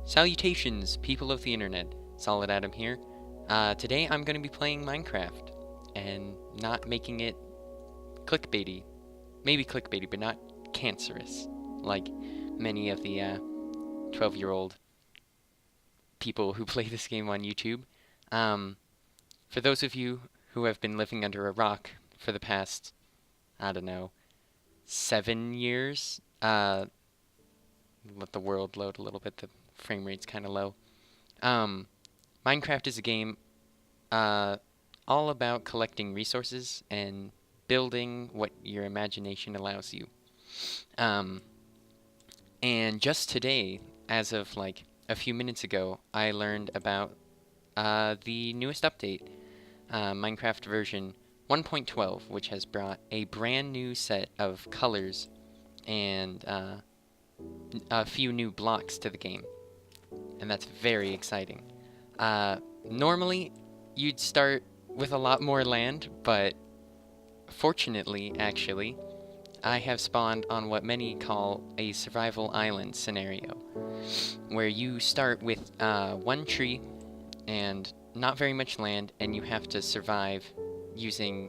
Salutations, people of the internet. Solid Adam here. Today I'm going to be playing Minecraft and not making it clickbaity. Maybe clickbaity, but not cancerous, like many of the 12-year-old people who play this game on YouTube. Um, for those of you who have been living under a rock for the past, I don't know, 7 years, let the world load a little bit. The frame rate's kind of low. Um, Minecraft is a game uh, all about collecting resources and building what your imagination allows you. Um, and just today, as of like a few minutes ago, I learned about the newest update, Minecraft version 1.12, which has brought a brand new set of colors and a few new blocks to the game. And that's very exciting. Normally, you'd start with a lot more land, but fortunately, actually, I have spawned on what many call a survival island scenario, where you start with one tree and not very much land, and you have to survive using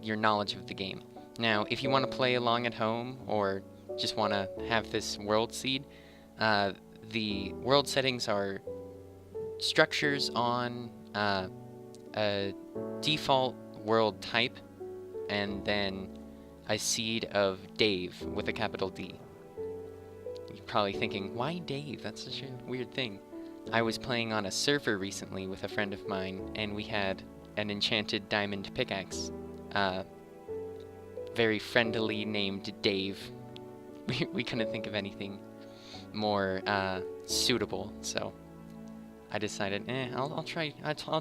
your knowledge of the game. Now, if you want to play along at home or just want to have this world seed, the world settings are structures on a default world type and then a seed of Dave with a capital D. You're probably thinking, why Dave? That's such a weird thing. I was playing on a server recently with a friend of mine, and we had an enchanted diamond pickaxe. Very friendly named Dave. We couldn't think of anything more suitable, so I decided, I'll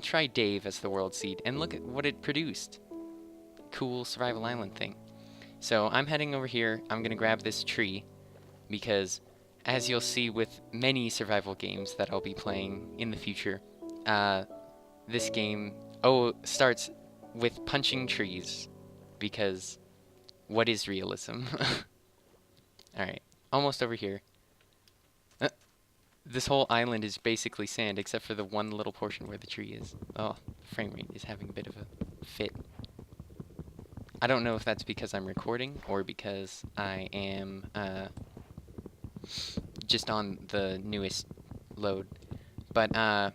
try Dave as the world seed, and look at what it produced. Cool survival island thing. So I'm heading over here. I'm gonna grab this tree because, as you'll see with many survival games that I'll be playing in the future, this game starts with punching trees because what is realism? All right, almost over here. This whole island is basically sand except for the one little portion where the tree is. Oh, the frame rate is having a bit of a fit. I don't know if that's because I'm recording or because I am just on the newest load. But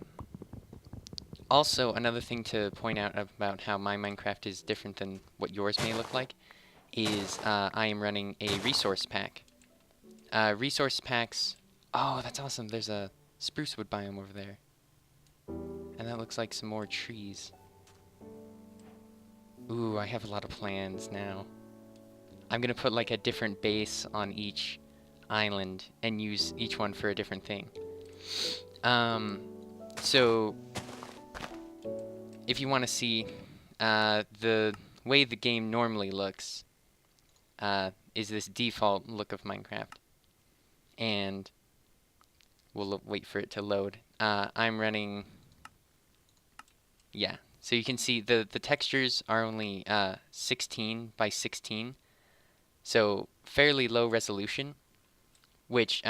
also, another thing to point out about how my Minecraft is different than what yours may look like is I am running a resource pack. Resource packs... Oh, that's awesome. There's a spruce wood biome over there. And that looks like some more trees. Ooh, I have a lot of plans now. I'm gonna put like a different base on each island and use each one for a different thing. So if you want to see the way the game normally looks, is this default look of Minecraft. And we'll wait for it to load. I'm running... Yeah, so you can see the textures are only 16 by 16, so fairly low resolution, which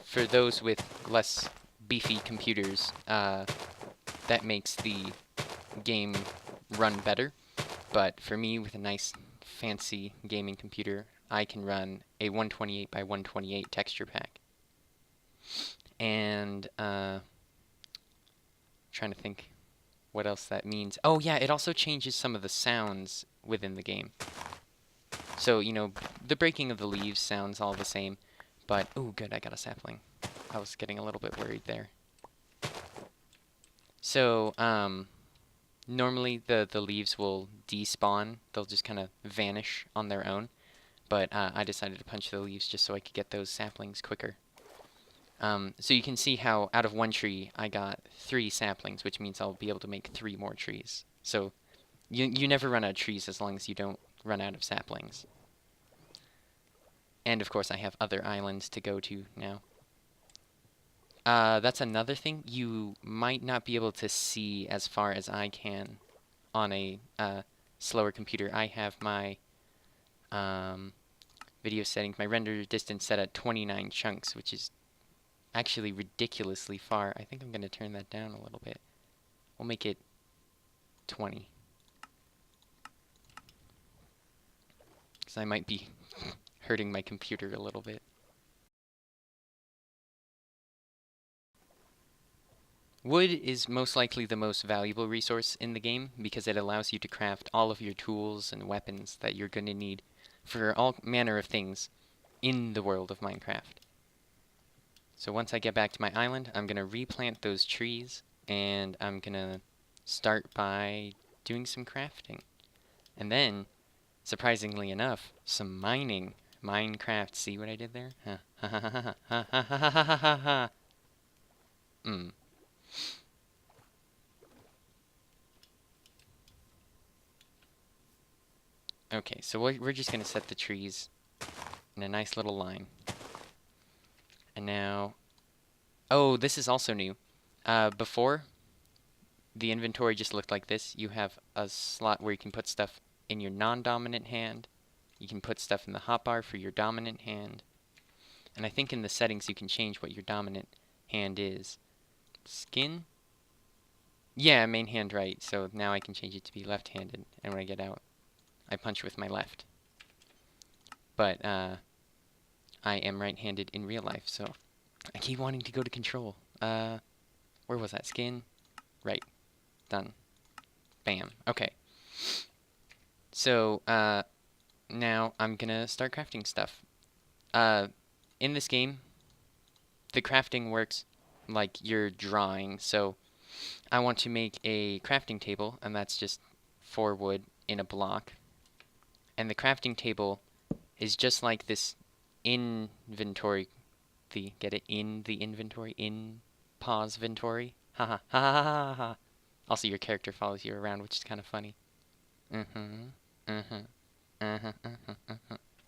for those with less beefy computers, that makes the game run better. But for me, with a nice fancy gaming computer, I can run a 128 by 128 texture pack. And trying to think what else that means. Oh yeah, it also changes some of the sounds within the game. So, you know, the breaking of the leaves sounds all the same, but ooh, good, I got a sapling. I was getting a little bit worried there. So, normally the leaves will despawn. They'll just kind of vanish on their own, but I decided to punch the leaves just so I could get those saplings quicker. So you can see how out of one tree I got 3 saplings, which means I'll be able to make 3 more trees. So you never run out of trees as long as you don't run out of saplings. And of course I have other islands to go to now. That's another thing. You might not be able to see as far as I can on a slower computer. I have my video settings, my render distance set at 29 chunks, which is actually ridiculously far. I think I'm going to turn that down a little bit. We'll make it 20. Because I might be hurting my computer a little bit. Wood is most likely the most valuable resource in the game because it allows you to craft all of your tools and weapons that you're going to need for all manner of things in the world of Minecraft. So once I get back to my island, I'm going to replant those trees, and I'm going to start by doing some crafting. And then, surprisingly enough, some mining. Minecraft, see what I did there? Ha ha ha ha ha ha ha ha ha ha ha. Okay, so we're just going to set the trees in a nice little line. And now... Oh, this is also new. Before, the inventory just looked like this. You have a slot where you can put stuff in your non-dominant hand. You can put stuff in the hotbar for your dominant hand. And I think in the settings you can change what your dominant hand is. Skin? Yeah, main hand right. So now I can change it to be left-handed. And when I get out, I punch with my left. But I am right-handed in real life, so I keep wanting to go to control. Where was that? Skin? Right. Done. Bam. Okay. So, now I'm gonna start crafting stuff. In this game, the crafting works like you're drawing. So, I want to make a crafting table, and that's just 4 wood in a block. And the crafting table is just like this inventory. Get it? In the inventory? In pause inventory? Ha ha ha ha ha ha. Also, your character follows you around, which is kind of funny.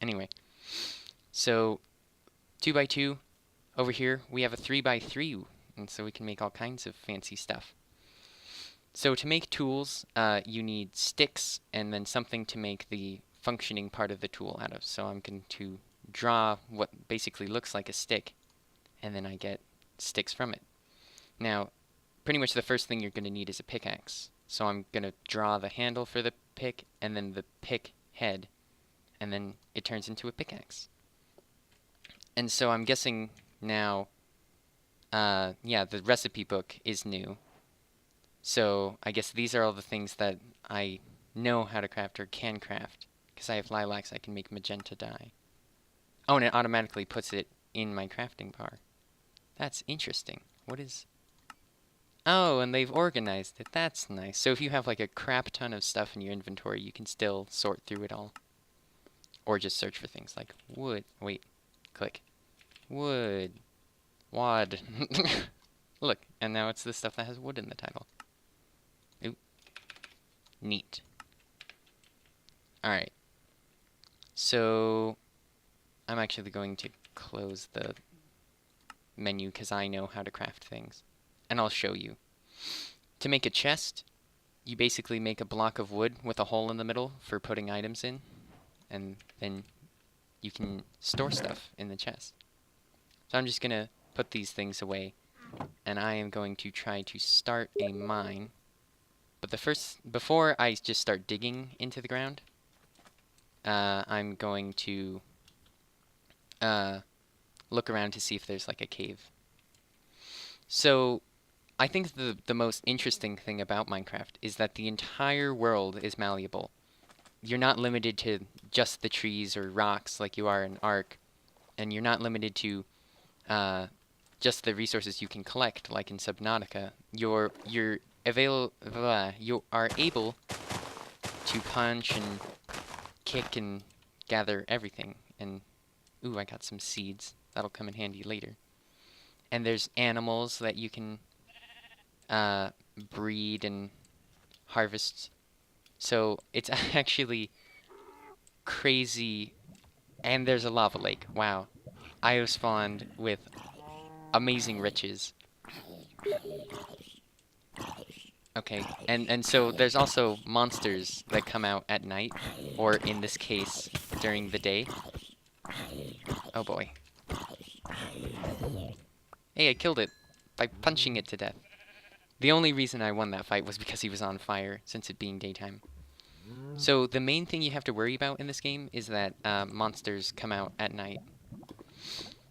Anyway, so 2x2 over here we have a 3x3, and so we can make all kinds of fancy stuff. So to make tools, you need sticks and then something to make the functioning part of the tool out of. So I'm going to draw what basically looks like a stick, and then I get sticks from it. Now, pretty much the first thing you're going to need is a pickaxe. So I'm going to draw the handle for the pick, and then the pick head, and then it turns into a pickaxe. And so I'm guessing now, yeah, the recipe book is new. So I guess these are all the things that I know how to craft or can craft. Because I have lilacs, I can make magenta dye. Oh, and it automatically puts it in my crafting bar. That's interesting. What is... Oh, and they've organized it. That's nice. So if you have like a crap ton of stuff in your inventory, you can still sort through it all. Or just search for things like wood. Wait. Click. Wood. Wad. Look, and now it's the stuff that has wood in the title. Ooh. Neat. Alright. So, I'm actually going to close the menu because I know how to craft things. And I'll show you. To make a chest, you basically make a block of wood with a hole in the middle for putting items in. And then you can store stuff in the chest. So I'm just going to put these things away. And I am going to try to start a mine. But before I just start digging into the ground, I'm going to look around to see if there's like a cave. So I think the most interesting thing about Minecraft is that the entire world is malleable. You're not limited to just the trees or rocks like you are in Ark, and you're not limited to just the resources you can collect like in Subnautica. You are able to punch and kick and gather everything. And ooh, I got some seeds. That'll come in handy later. And there's animals that you can breed and harvest. So it's actually crazy. And there's a lava lake. Wow. I have spawned with amazing riches. Okay, and so there's also monsters that come out at night, or in this case, during the day. Oh boy. Hey, I killed it by punching it to death. The only reason I won that fight was because he was on fire, since it being daytime. So the main thing you have to worry about in this game is that monsters come out at night.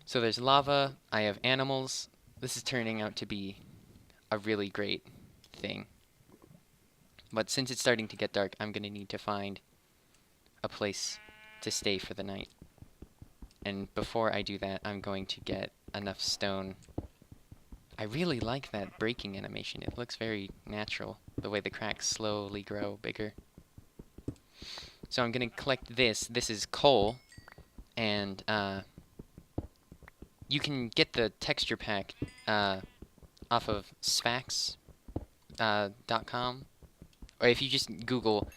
So there's lava, I have animals. This is turning out to be a really great thing. But since it's starting to get dark, I'm going to need to find a place to stay for the night. And before I do that, I'm going to get enough stone. I really like that breaking animation. It looks very natural, the way the cracks slowly grow bigger. So I'm going to collect this. This is coal, and you can get the texture pack off of sphax.com, or if you just Google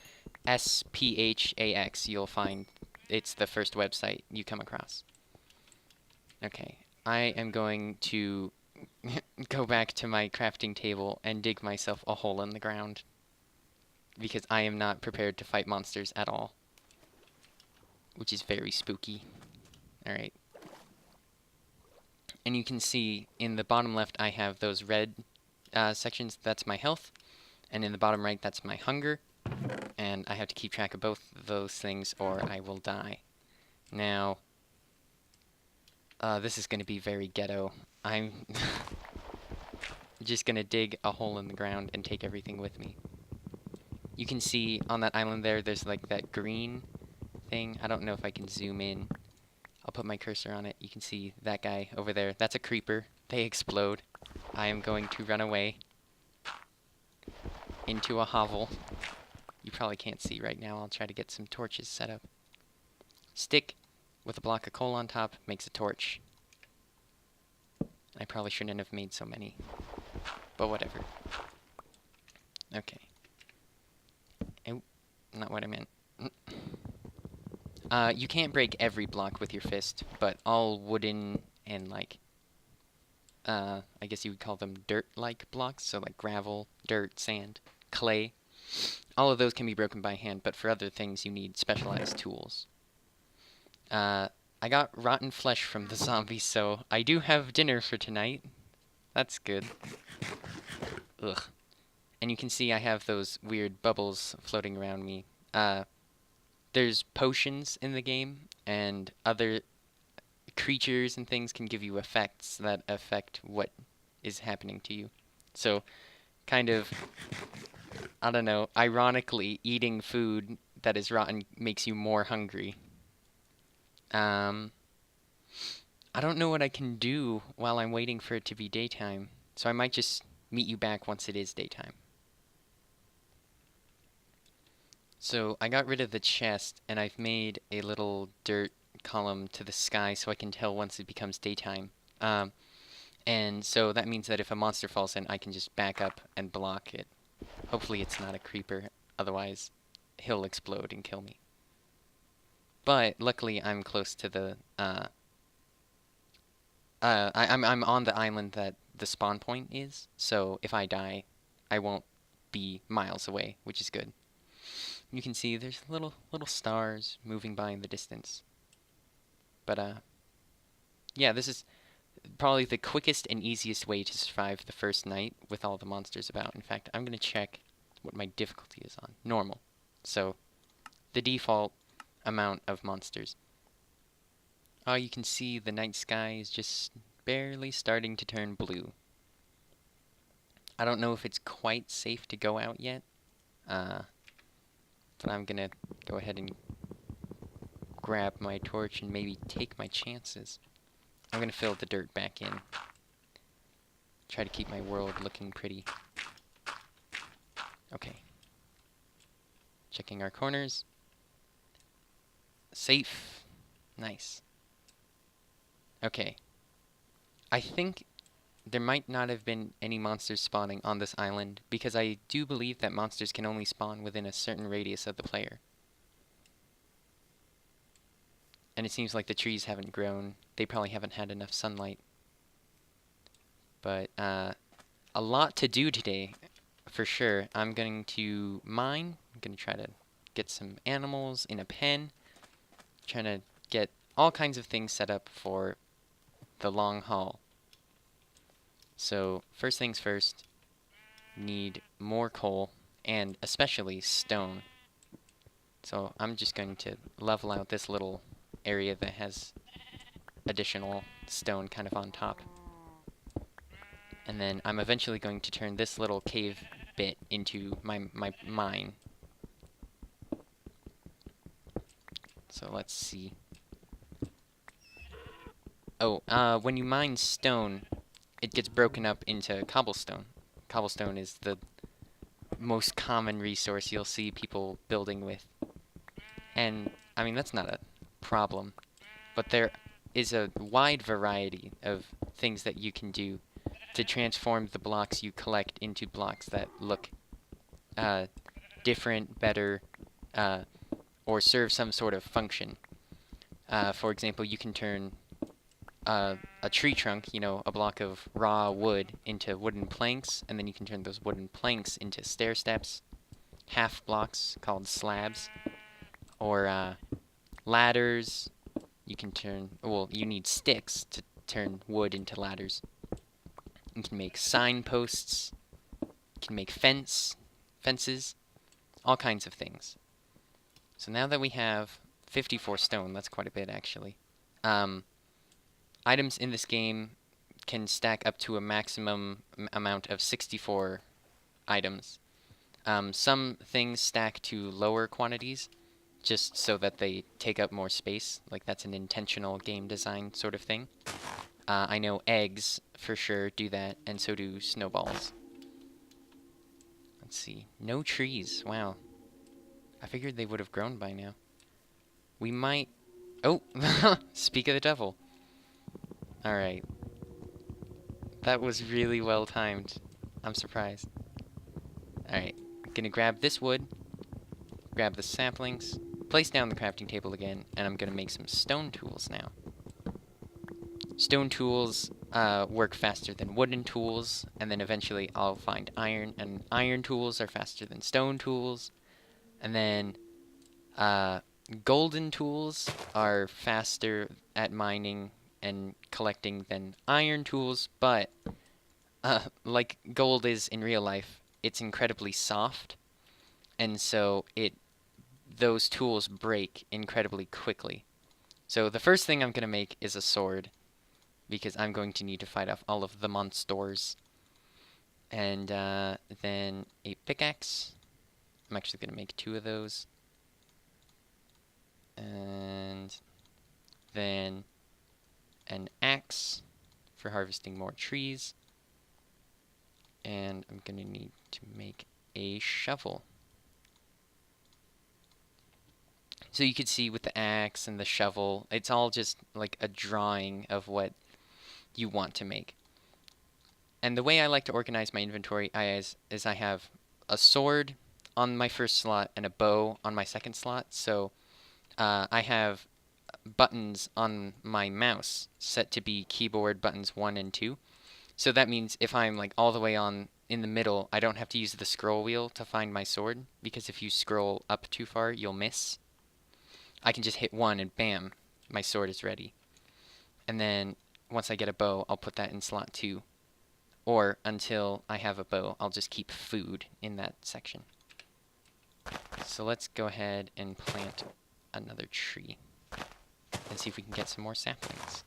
SPHAX, you'll find it's the first website you come across. Okay, I am going to go back to my crafting table and dig myself a hole in the ground, because I am not prepared to fight monsters at all, which is very spooky. Alright. And you can see in the bottom left I have those red sections. That's my health, and in the bottom right that's my hunger, and I have to keep track of both those things or I will die. Now this is going to be very ghetto. I'm just going to dig a hole in the ground and take everything with me. You can see on that island there's like that green thing. I don't know if I can zoom in. I'll put my cursor on it. You can see that guy over there. That's a creeper. They explode. I am going to run away into a hovel. You probably can't see right now. I'll try to get some torches set up. Stick with a block of coal on top makes a torch. I probably shouldn't have made so many, but whatever. Okay. Oh, not what I meant. You can't break every block with your fist, but all wooden and like, I guess you would call them dirt-like blocks, so like gravel, dirt, sand, clay. All of those can be broken by hand, but for other things you need specialized tools. I got rotten flesh from the zombies, so I do have dinner for tonight. That's good. Ugh. And you can see I have those weird bubbles floating around me. There's potions in the game, and other creatures and things can give you effects that affect what is happening to you. So, kind of, I don't know, ironically, eating food that is rotten makes you more hungry. I don't know what I can do while I'm waiting for it to be daytime, so I might just meet you back once it is daytime. So I got rid of the chest, and I've made a little dirt column to the sky so I can tell once it becomes daytime. And so that means that if a monster falls in, I can just back up and block it. Hopefully it's not a creeper, otherwise he'll explode and kill me. But luckily I'm close to the I'm on the island that the spawn point is, so if I die, I won't be miles away, which is good. You can see there's little stars moving by in the distance. But yeah, this is probably the quickest and easiest way to survive the first night with all the monsters about. In fact, I'm gonna check what my difficulty is on. Normal. So the default amount of monsters. You can see the night sky is just barely starting to turn blue. I don't know if it's quite safe to go out yet, but I'm gonna go ahead and grab my torch and maybe take my chances. I'm gonna fill the dirt back in. Try to keep my world looking pretty. Okay. Checking our corners. Safe. Nice. Okay. I think there might not have been any monsters spawning on this island, because I do believe that monsters can only spawn within a certain radius of the player. And it seems like the trees haven't grown. They probably haven't had enough sunlight. But a lot to do today, for sure. I'm going to mine. I'm going to try to get some animals in a pen. Trying to get all kinds of things set up for the long haul. So first things first, need more coal and especially stone. So I'm just going to level out this little area that has additional stone kind of on top. And then I'm eventually going to turn this little cave bit into my mine. So let's see. Oh, when you mine stone, it gets broken up into cobblestone. Cobblestone is the most common resource you'll see people building with. And, I mean, that's not a problem. But there is a wide variety of things that you can do to transform the blocks you collect into blocks that look different, better, or serve some sort of function. For example, you can turn a tree trunk, you know, a block of raw wood, into wooden planks, and then you can turn those wooden planks into stair steps, half blocks called slabs, or ladders. You can turn, well, you need sticks to turn wood into ladders. You can make signposts, you can make fences, all kinds of things. So now that we have 54 stone, that's quite a bit actually. Items in this game can stack up to a maximum amount of 64 items. Some things stack to lower quantities, just so that they take up more space. Like, that's an intentional game design sort of thing. I know eggs, for sure, do that, and so do snowballs. Let's see. No trees. Wow. I figured they would have grown by now. We might... Oh! Speak of the devil. Alright. That was really well timed. I'm surprised. Alright. Gonna grab this wood, grab the saplings, place down the crafting table again, and I'm gonna make some stone tools now. Stone tools work faster than wooden tools, and then eventually I'll find iron, and iron tools are faster than stone tools, and then golden tools are faster at mining and collecting than iron tools, but like gold is in real life, it's incredibly soft, and so those tools break incredibly quickly. So the first thing I'm going to make is a sword, because I'm going to need to fight off all of the monsters. And then a pickaxe. I'm actually going to make 2 of those. And then an axe for harvesting more trees. And I'm going to need to make a shovel. So you can see with the axe and the shovel, it's all just like a drawing of what you want to make. And the way I like to organize my inventory is I have a sword on my first slot and a bow on my second slot. So I have buttons on my mouse set to be keyboard buttons 1 and 2. So that means if I'm like all the way on in the middle, I don't have to use the scroll wheel to find my sword, because if you scroll up too far, you'll miss. I can just hit 1 and bam, my sword is ready. And then once I get a bow, I'll put that in slot 2. Or until I have a bow, I'll just keep food in that section. So let's go ahead and plant another tree and see if we can get some more saplings.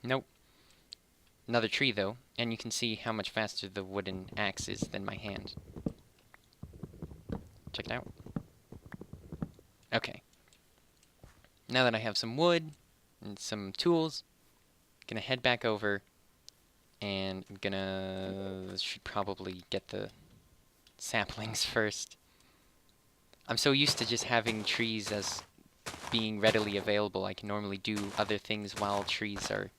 Nope. Another tree though, and you can see how much faster the wooden axe is than my hand. Check it out. Okay. Now that I have some wood and some tools, I'm gonna head back over, and should probably get the saplings first. I'm so used to just having trees as being readily available. I can normally do other things while trees are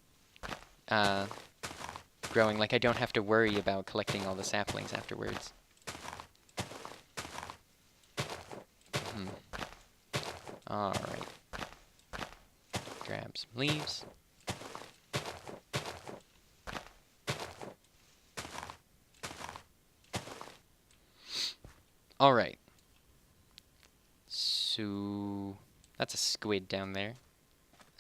growing. Like, I don't have to worry about collecting all the saplings afterwards. Alright. Grab some leaves. Alright. So that's a squid down there.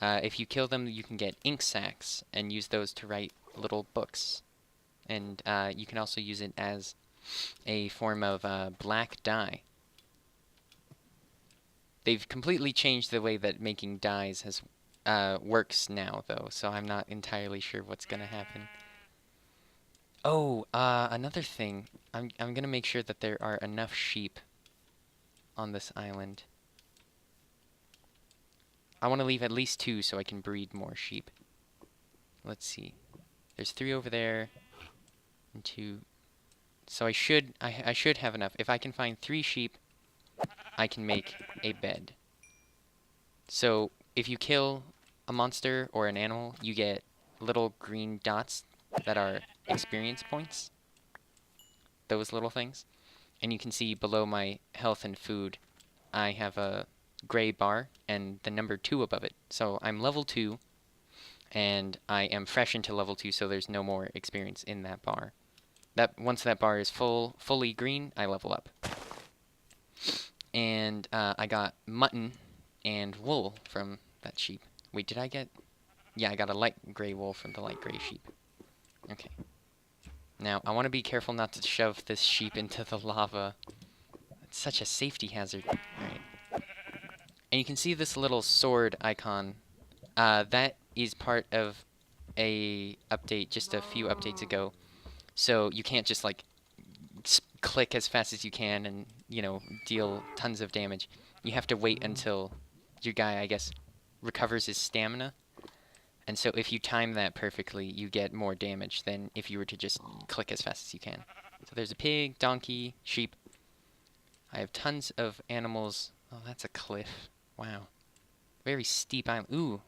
If you kill them, you can get ink sacs and use those to write little books. And you can also use it as a form of black dye. They've completely changed the way that making dyes has works now, though, so I'm not entirely sure what's gonna happen. Oh, another thing. I'm gonna make sure that there are enough sheep on this island. I want to leave at least 2 so I can breed more sheep. Let's see. There's 3 over there, and 2. So I should have enough. If I can find 3 sheep, I can make a bed. So if you kill a monster or an animal, you get little green dots that are experience points. Those little things. And you can see below my health and food, I have a gray bar and the number 2 above it. So I'm level 2, and I am fresh into level 2, so there's no more experience in that bar. Once that bar is fully green, I level up. And I got mutton and wool from that sheep. Wait, did I get... Yeah, I got a light gray wool from the light gray sheep. Okay. Now, I want to be careful not to shove this sheep into the lava. It's such a safety hazard. Alright. And you can see this little sword icon. That is part of a update just a few updates ago. So you can't just, like, click as fast as you can and, you know, deal tons of damage. You have to wait until your guy, I guess, recovers his stamina. And so if you time that perfectly, you get more damage than if you were to just click as fast as you can. So there's a pig, donkey, sheep. I have tons of animals. Oh, that's a cliff. Wow. Very steep island. Ooh,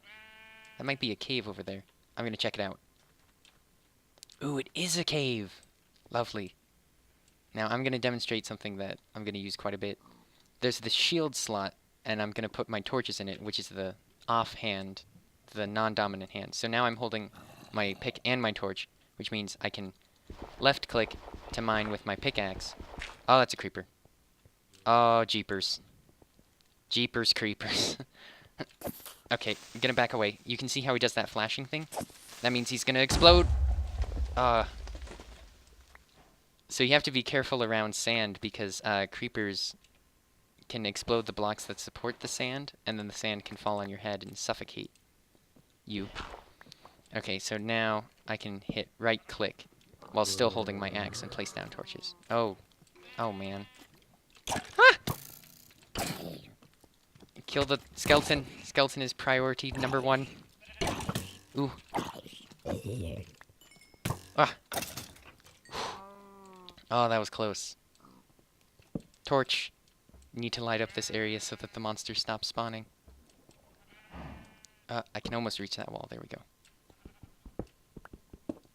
that might be a cave over there. I'm going to check it out. Ooh, it is a cave. Lovely. Now I'm going to demonstrate something that I'm going to use quite a bit. There's the shield slot, and I'm going to put my torches in it, which is the offhand, the non-dominant hand. So now I'm holding my pick and my torch, which means I can left click to mine with my pickaxe. Oh, that's a creeper. Oh, jeepers. Jeepers creepers. Okay, I'm gonna back away. You can see how he does that flashing thing? That means he's gonna explode. So you have to be careful around sand because creepers can explode the blocks that support the sand, and then the sand can fall on your head and suffocate you. Okay, so now I can hit right click while still holding my axe and place down torches. Oh. Oh, man. Ah! Kill the skeleton. Skeleton is priority number 1. Ooh. Ah. Oh, that was close. Torch. Need to light up this area so that the monsters stop spawning. I can almost reach that wall. There we go.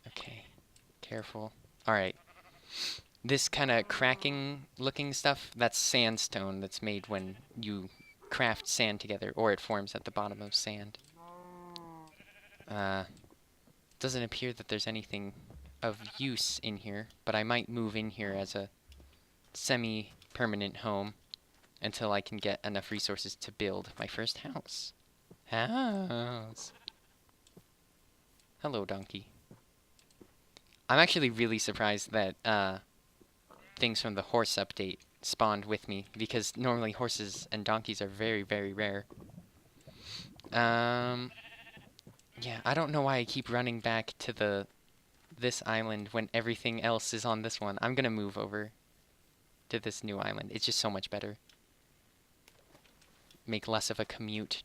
Okay. Careful. Alright. This kind of cracking looking stuff, that's sandstone that's made when you craft sand together, or it forms at the bottom of sand. Doesn't appear that there's anything of use in here, but I might move in here as a semi-permanent home until I can get enough resources to build my first house. House. Hello, donkey. I'm actually really surprised that things from the horse update spawned with me, because normally horses and donkeys are very, very rare. Yeah, I don't know why I keep running back to this island when everything else is on this one. I'm gonna move over to this new island. It's just so much better. Make less of a commute.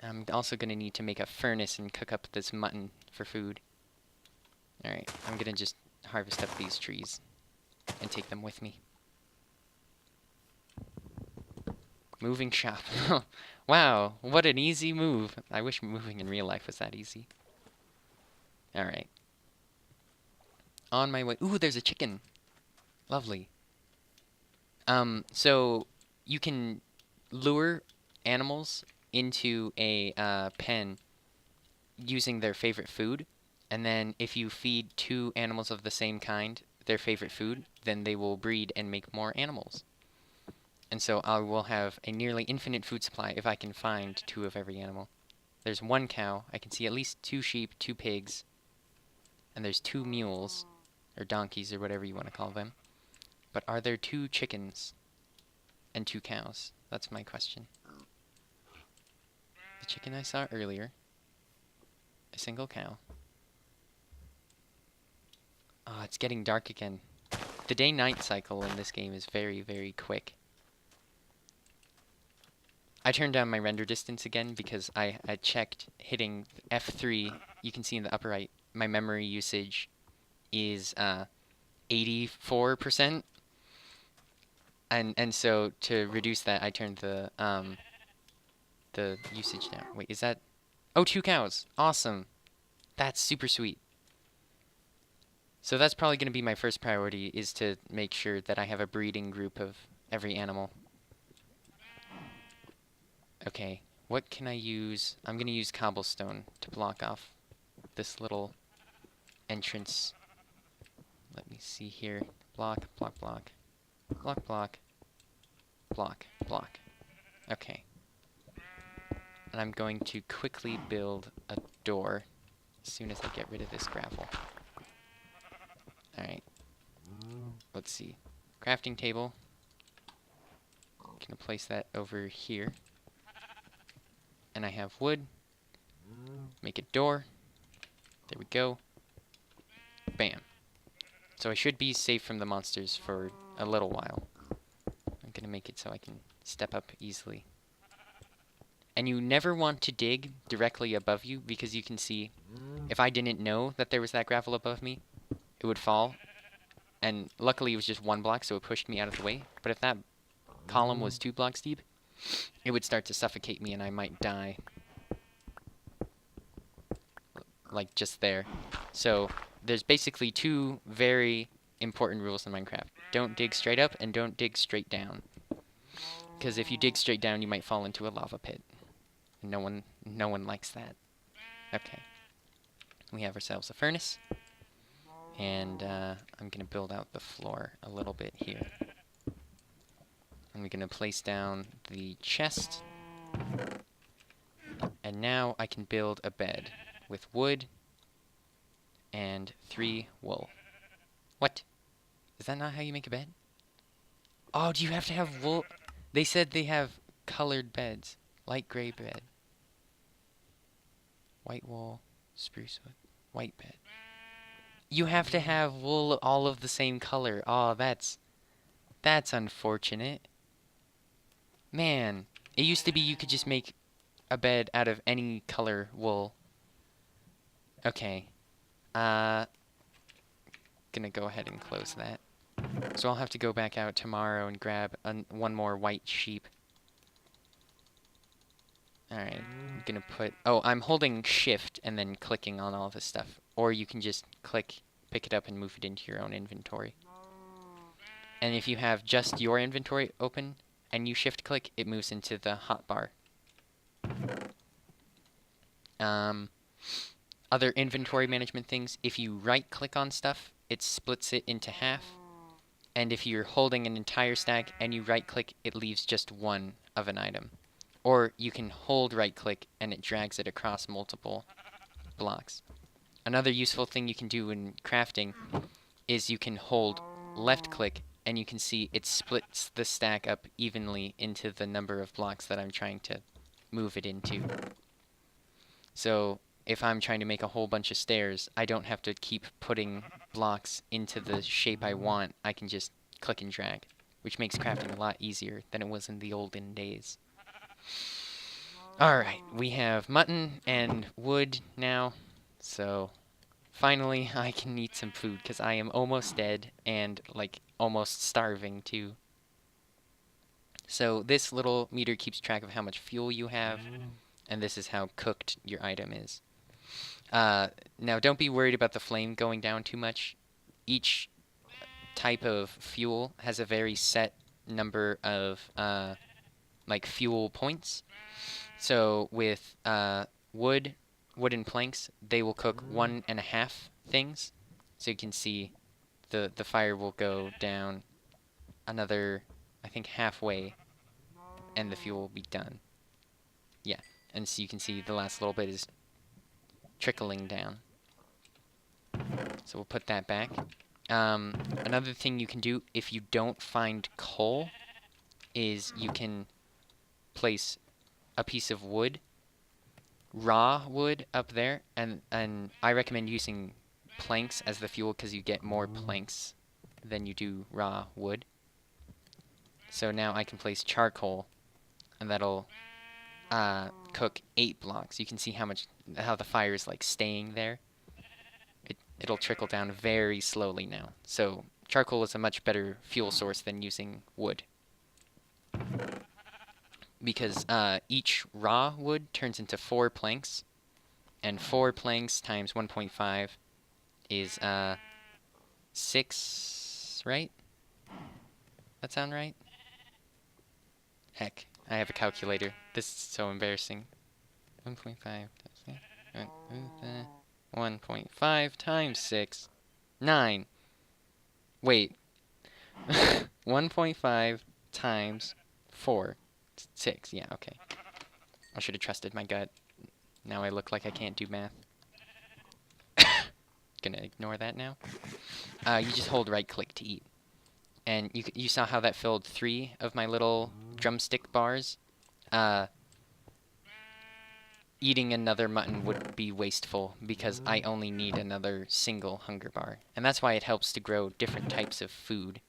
I'm also gonna need to make a furnace and cook up this mutton for food. Alright, I'm gonna just harvest up these trees and take them with me. Moving shop. Wow, what an easy move. I wish moving in real life was that easy. Alright. On my way. Ooh, there's a chicken. Lovely. So you can lure animals into a pen using their favorite food, and then if you feed 2 animals of the same kind their favorite food, then they will breed and make more animals. And so I will have a nearly infinite food supply if I can find 2 of every animal. There's 1 cow. I can see at least 2 sheep, 2 pigs, and there's 2 mules, or donkeys, or whatever you want to call them. But are there 2 chickens and 2 cows? That's my question. The chicken I saw earlier. A single cow. Oh, it's getting dark again. The day-night cycle in this game is very, very quick. I turned down my render distance again because I checked hitting F3. You can see in the upper right, my memory usage is 84%. And so to reduce that, I turned the usage down. Wait, is that... Oh, 2 cows. Awesome. That's super sweet. So that's probably going to be my first priority, is to make sure that I have a breeding group of every animal. Okay, what can I use? I'm going to use cobblestone to block off this little entrance. Let me see here. Block, block, block. Block, block. Block, block. Okay. And I'm going to quickly build a door as soon as I get rid of this gravel. Alright. Let's see. Crafting table. Gonna place that over here. And I have wood. Make a door. There we go. Bam. So I should be safe from the monsters for a little while. I'm gonna make it so I can step up easily. And you never want to dig directly above you, because you can see, if I didn't know that there was that gravel above me, it would fall. And luckily it was just 1 block, so it pushed me out of the way. But if that column was 2 blocks deep, it would start to suffocate me and I might die. Like just there. So there's basically 2 very important rules in Minecraft. Don't dig straight up and don't dig straight down. Because if you dig straight down, you might fall into a lava pit. And no one likes that. Okay. We have ourselves a furnace. And I'm going to build out the floor a little bit here. I'm going to place down the chest. And now I can build a bed with wood and 3 wool. What? Is that not how you make a bed? Oh, do you have to have wool? They said they have colored beds. Light gray bed. White wool, spruce wood, white bed. You have to have wool all of the same color. Oh, that's unfortunate. Man, it used to be you could just make a bed out of any color wool. Okay. Gonna go ahead and close that. So I'll have to go back out tomorrow and grab 1 more white sheep. Alright, I'm gonna put... Oh, I'm holding shift and then clicking on all this stuff. Or you can just click, pick it up and move it into your own inventory. And if you have just your inventory open and you shift click, it moves into the hotbar. Other inventory management things, if you right click on stuff, it splits it into half. And if you're holding an entire stack and you right click, it leaves just 1 of an item. Or you can hold right click and it drags it across multiple blocks. Another useful thing you can do in crafting is you can hold left click and you can see it splits the stack up evenly into the number of blocks that I'm trying to move it into. So if I'm trying to make a whole bunch of stairs, I don't have to keep putting blocks into the shape I want. I can just click and drag, which makes crafting a lot easier than it was in the olden days. Alright, we have mutton and wood now, so finally I can eat some food, because I am almost dead and, like, almost starving, too. So this little meter keeps track of how much fuel you have, and this is how cooked your item is. Now, don't be worried about the flame going down too much. Each type of fuel has a very set number of, like, fuel points. So with wooden planks, they will cook 1.5 things. So you can see the fire will go down another, I think, halfway and the fuel will be done. Yeah, and so you can see the last little bit is trickling down. So we'll put that back. Another thing you can do if you don't find coal is you can place a piece of wood, raw wood, up there, and I recommend using planks as the fuel because you get more planks than you do raw wood. So now I can place charcoal, and that'll cook 8 blocks. You can see how the fire is like staying there. It'll trickle down very slowly now. So charcoal is a much better fuel source than using wood, because each raw wood turns into 4 planks, and 4 planks times 1.5 is 6, right? That sound right? Heck, I have a calculator. This is so embarrassing. 1.5 1.5 times 6, 9. Wait. 1.5 times 4, 6. Yeah, okay. I should have trusted my gut. Now I look like I can't do math. Gonna ignore that now. You just hold right click to eat. And you saw how that filled 3 of my little drumstick bars? Eating another mutton would be wasteful because I only need another single hunger bar. And that's why it helps to grow different types of food.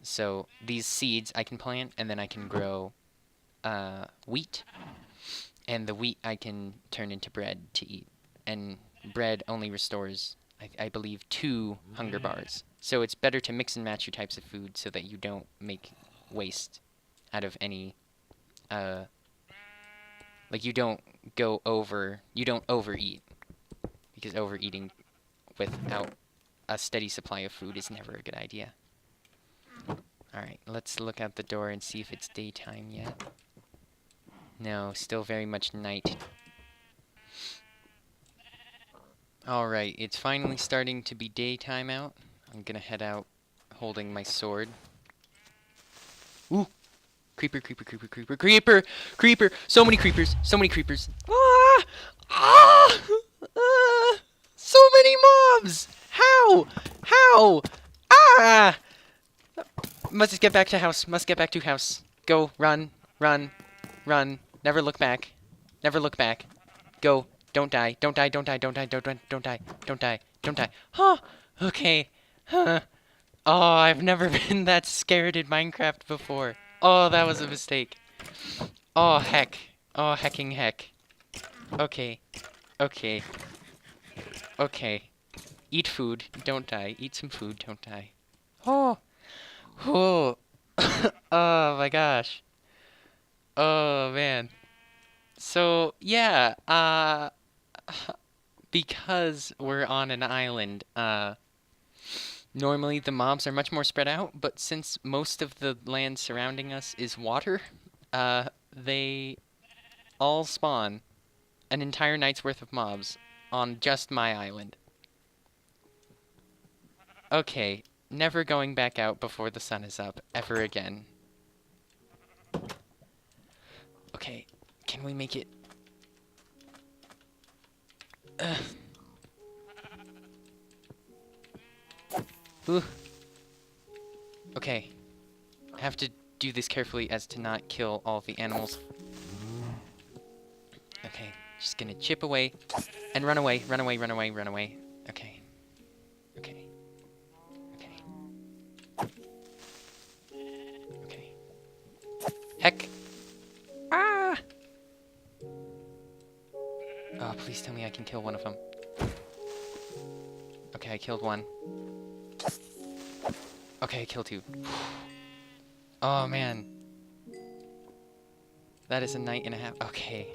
So these seeds I can plant, and then I can grow wheat. And the wheat I can turn into bread to eat. And bread only restores, I believe, 2 hunger bars. So it's better to mix and match your types of food so that you don't make waste out of any like you don't overeat, because overeating without a steady supply of food is never a good idea. Alright, let's look out the door and see if it's daytime yet. No, still very much night. Alright, it's finally starting to be daytime out. I'm gonna head out holding my sword. Ooh! Creeper, creeper, creeper, creeper, creeper, creeper! So many creepers! So many creepers! Ah! Ah! Ah! So many mobs! How? How? Ah! Must get back to house. Must get back to house. Go, run, run, run. Never look back. Never look back. Go. Don't die. Don't die. Don't die. Don't die. Don't die. Don't die. Don't die. Don't die. Huh? Okay. Huh. Oh, I've never been that scared in Minecraft before. Oh, that was a mistake. Oh, heck. Oh, hecking heck. Okay. Okay. Okay. Eat food. Don't die. Eat some food. Don't die. Oh. Oh. Oh, my gosh. Oh, man. So, yeah, because we're on an island, normally the mobs are much more spread out, but since most of the land surrounding us is water, they all spawn an entire night's worth of mobs on just my island. Okay, never going back out before the sun is up ever again. Okay, can we make it? Ooh. Okay. I have to do this carefully as to not kill all the animals. Okay, just gonna chip away and run away, run away, run away, run away. Okay. Okay. Okay. Okay. Heck! Ah! Oh, please tell me I can kill one of them. Okay, I killed one. Okay, I killed 2. Oh, man. That is a night and a half. Okay.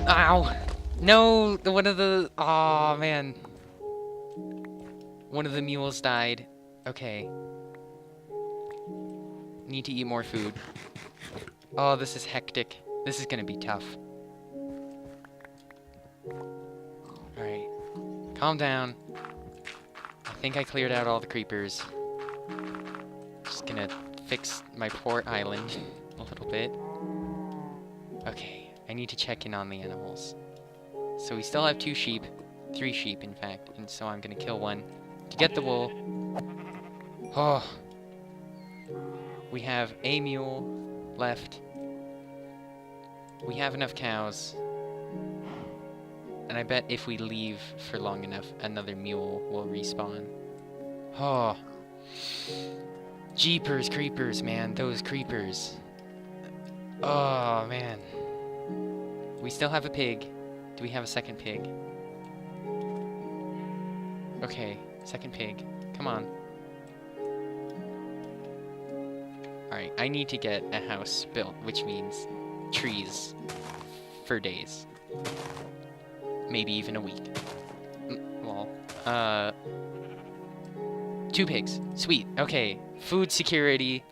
Ow! No! One of the... Oh, man. One of the mules died. Okay. Need to eat more food. Oh, this is hectic. This is gonna be tough. Alright. Calm down. I think I cleared out all the creepers. Just gonna fix my poor island a little bit. Okay, I need to check in on the animals. So we still have 2 sheep. 3 sheep, in fact. And so I'm gonna kill one to get the wool. Oh. We have a mule left. We have enough cows. And I bet if we leave for long enough, another mule will respawn. Oh. Jeepers creepers, man. Those creepers. Oh, man. We still have a pig. Do we have a second pig? Okay, second pig. Come on. Alright, I need to get a house built, which means trees for days. Maybe even a week. Well, 2 pigs. Sweet. Okay, food security.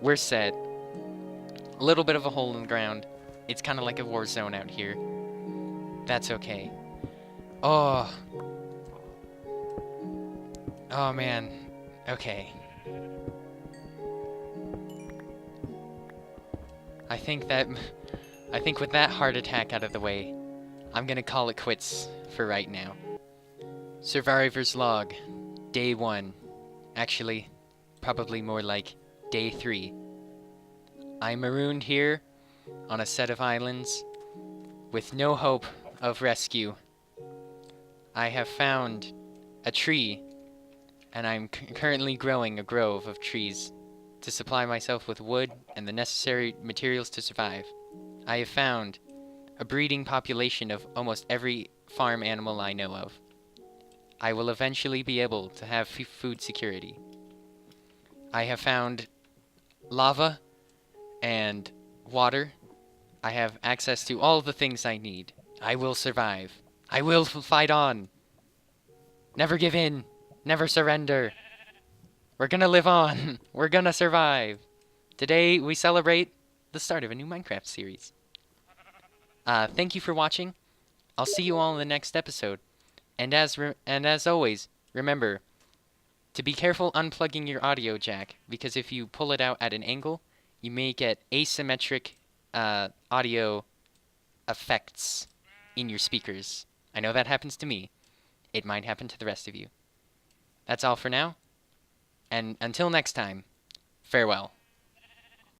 We're set. A little bit of a hole in the ground. It's kind of like a war zone out here. That's okay. Oh. Oh, man. Okay. I think with that heart attack out of the way, I'm gonna call it quits for right now. Survivor's log. Day 1. Actually, probably more like day 3. I'm marooned here on a set of islands with no hope of rescue. I have found a tree, and I'm currently growing a grove of trees to supply myself with wood and the necessary materials to survive. I have found a breeding population of almost every farm animal I know of. I will eventually be able to have food security. I have found lava and water. I have access to all the things I need. I will survive. I will fight on. Never give in. Never surrender. We're gonna live on. We're gonna survive. Today we celebrate the start of a new Minecraft series. Thank you for watching. I'll see you all in the next episode. And as always, remember to be careful unplugging your audio jack, because if you pull it out at an angle, you may get asymmetric audio effects in your speakers. I know that happens to me. It might happen to the rest of you. That's all for now. And until next time, farewell.